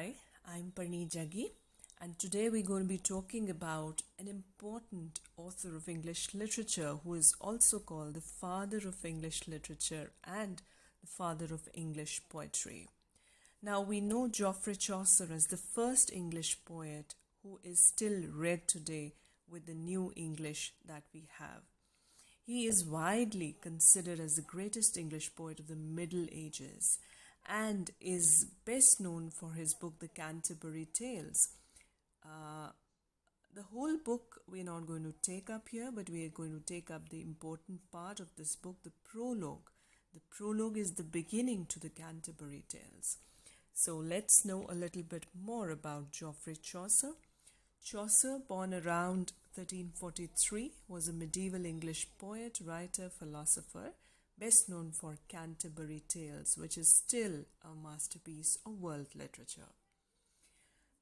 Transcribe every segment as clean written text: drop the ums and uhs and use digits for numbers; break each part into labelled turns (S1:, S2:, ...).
S1: Hi, I'm Parneet Jaggi, and today we're going to be talking about an important author of English literature who is also called the father of English literature and the father of English poetry. Now, we know Geoffrey Chaucer as the first English poet who is still read today with the new English that we have. He is widely considered as the greatest English poet of the Middle Ages and is best known for his book, The Canterbury Tales. The whole book we're not going to take up here, but we are going to take up the important part of this book, the prologue. The prologue is the beginning to the Canterbury Tales. So let's know a little bit more about Geoffrey Chaucer. Chaucer, born around 1343, was a medieval English poet, writer, philosopher, best known for Canterbury Tales, which is still a masterpiece of world literature.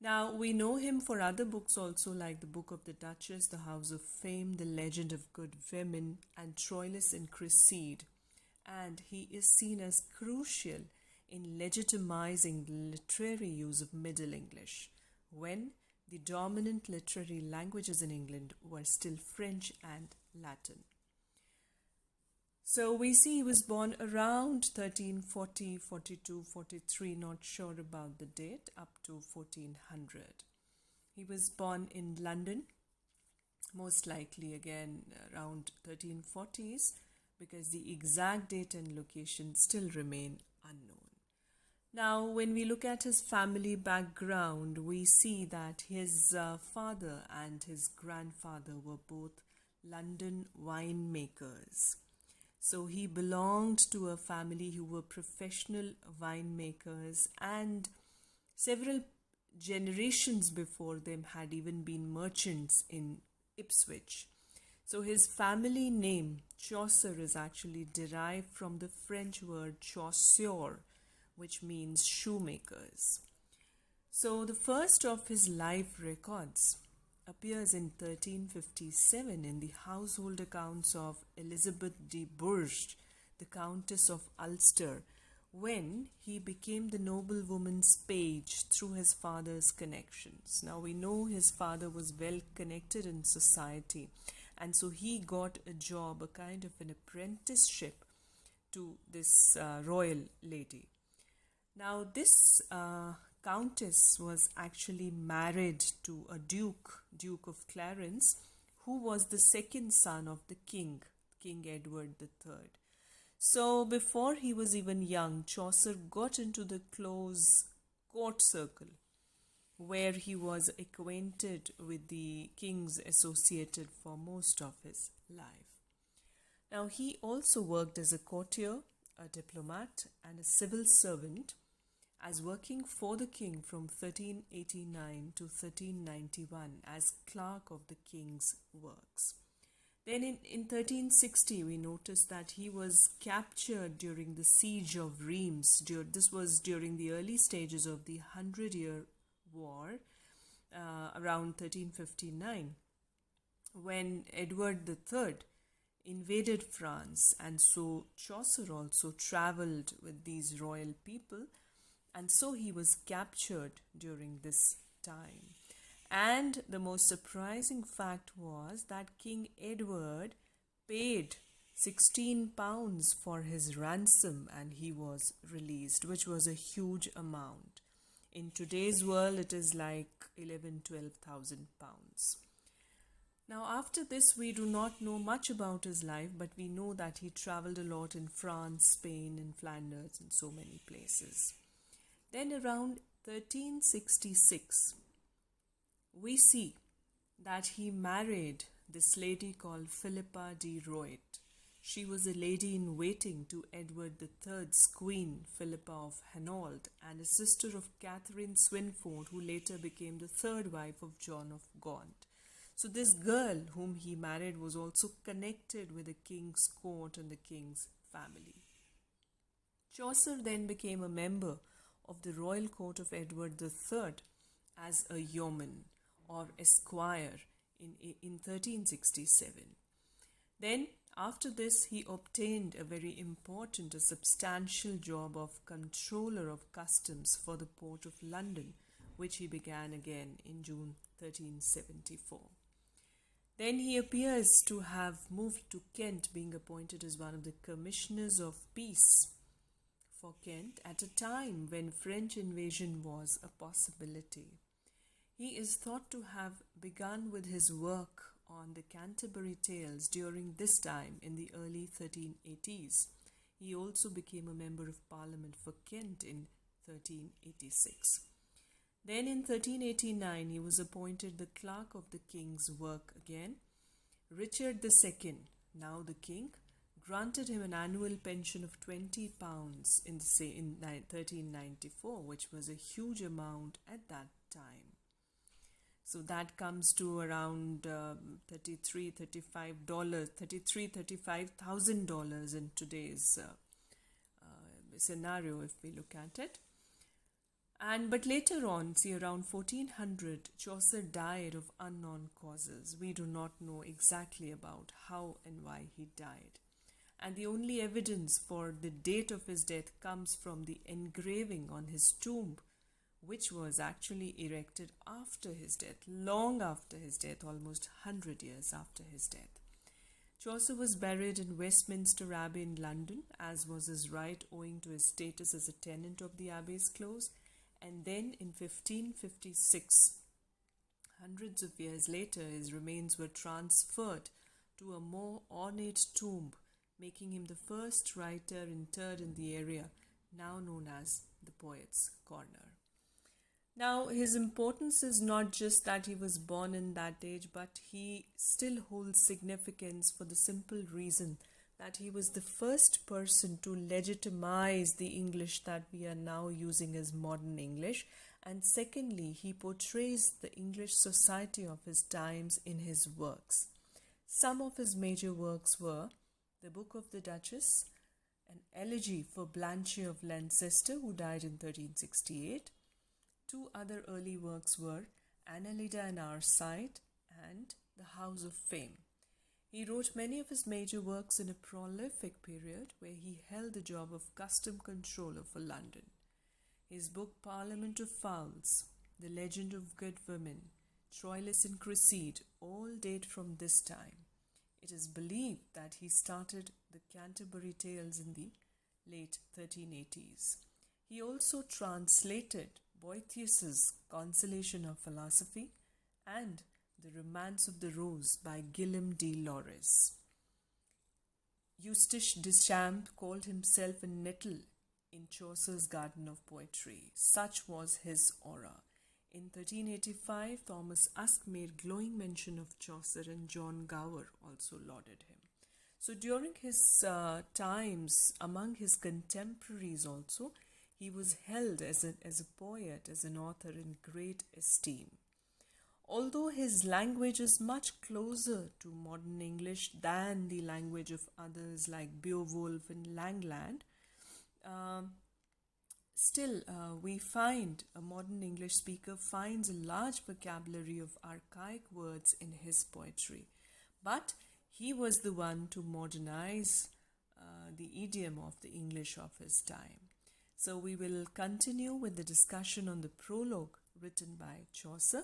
S1: Now, we know him for other books also, like the Book of the Duchess, The House of Fame, The Legend of Good Women, and Troilus and Cresside. And he is seen as crucial in legitimizing the literary use of Middle English, when the dominant literary languages in England were still French and Latin. So we see he was born around 1340, 42, 43, not sure about the date, up to 1400. He was born in London, most likely again around 1340s, because the exact date and location still remain unknown. Now, when we look at his family background, we see that his father and his grandfather were both London winemakers. So he belonged to a family who were professional winemakers, and several generations before them had even been merchants in Ipswich. So his family name, Chaucer, is actually derived from the French word chaussure, which means shoemakers. So the first of his life records appears in 1357 in the household accounts of Elizabeth de Bourgh, the Countess of Ulster, when he became the noblewoman's page through his father's connections. Now we know his father was well connected in society, and so he got a job, a kind of an apprenticeship to this royal lady. Now this Countess was actually married to a Duke of Clarence, who was the second son of the king, King Edward III. So before he was even young, Chaucer got into the close court circle, where he was acquainted with the kings associated for most of his life. Now he also worked as a courtier, a diplomat, and a civil servant, as working for the king from 1389 to 1391 as clerk of the king's works. Then in 1360, we noticed that he was captured during the siege of Reims. This was during the early stages of the 100-Year War, around 1359, when Edward III invaded France, and so Chaucer also traveled with these royal people, and so he was captured during this time. And the most surprising fact was that King Edward paid 16 pounds for his ransom and he was released, which was a huge amount. In today's world, it is like 11,000-12,000 pounds. Now, after this, we do not know much about his life, but we know that he traveled a lot in France, Spain, and Flanders, and so many places. Then around 1366, we see that he married this lady called Philippa de Roet. She was a lady in waiting to Edward III's queen, Philippa of Hainault, and a sister of Catherine Swynford, who later became the third wife of John of Gaunt. So this girl whom he married was also connected with the king's court and the king's family. Chaucer then became a member of the royal court of Edward III as a yeoman or esquire in 1367. Then after this, he obtained a very important, a substantial job of controller of customs for the port of London, which he began again in June 1374. Then he appears to have moved to Kent, being appointed as one of the commissioners of peace for Kent at a time when French invasion was a possibility. He is thought to have begun with his work on the Canterbury Tales during this time in the early 1380s. He also became a member of Parliament for Kent in 1386. Then in 1389 he was appointed the clerk of the king's work again. Richard II, now the king, granted him an annual pension of £20 in 1394, which was a huge amount at that time. So that comes to around $35,000 in today's scenario, if we look at it. But later on, see, around 1400, Chaucer died of unknown causes. We do not know exactly about how and why he died. And the only evidence for the date of his death comes from the engraving on his tomb, which was actually erected after his death, long after his death, almost 100 years after his death. Chaucer was buried in Westminster Abbey in London, as was his right owing to his status as a tenant of the Abbey's close. And then in 1556, hundreds of years later, his remains were transferred to a more ornate tomb, making him the first writer interred in the area now known as the Poet's Corner. Now, his importance is not just that he was born in that age, but he still holds significance for the simple reason that he was the first person to legitimize the English that we are now using as modern English. And secondly, he portrays the English society of his times in his works. Some of his major works were The Book of the Duchess, an elegy for Blanche of Lancaster, who died in 1368. Two other early works were Annalida and Arcite and The House of Fame. He wrote many of his major works in a prolific period where he held the job of custom controller for London. His book Parliament of Fowls, The Legend of Good Women, Troilus and Cresside all date from this time. It is believed that he started the Canterbury Tales in the late 1380s. He also translated Boethius's Consolation of Philosophy and The Romance of the Rose by Guillaume de Loris. Eustache Deschamps called himself a nettle in Chaucer's Garden of Poetry. Such was his aura. In 1385, Thomas Usk made glowing mention of Chaucer, and John Gower also lauded him. So during his times, among his contemporaries also, he was held as a poet, as an author in great esteem. Although his language is much closer to modern English than the language of others like Beowulf and Langland, still we find a modern English speaker finds a large vocabulary of archaic words in his poetry. But he was the one to modernize the idiom of the English of his time. So we will continue with the discussion on the prologue written by Chaucer.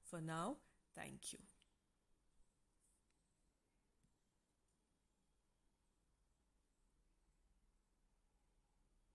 S1: For now, thank you.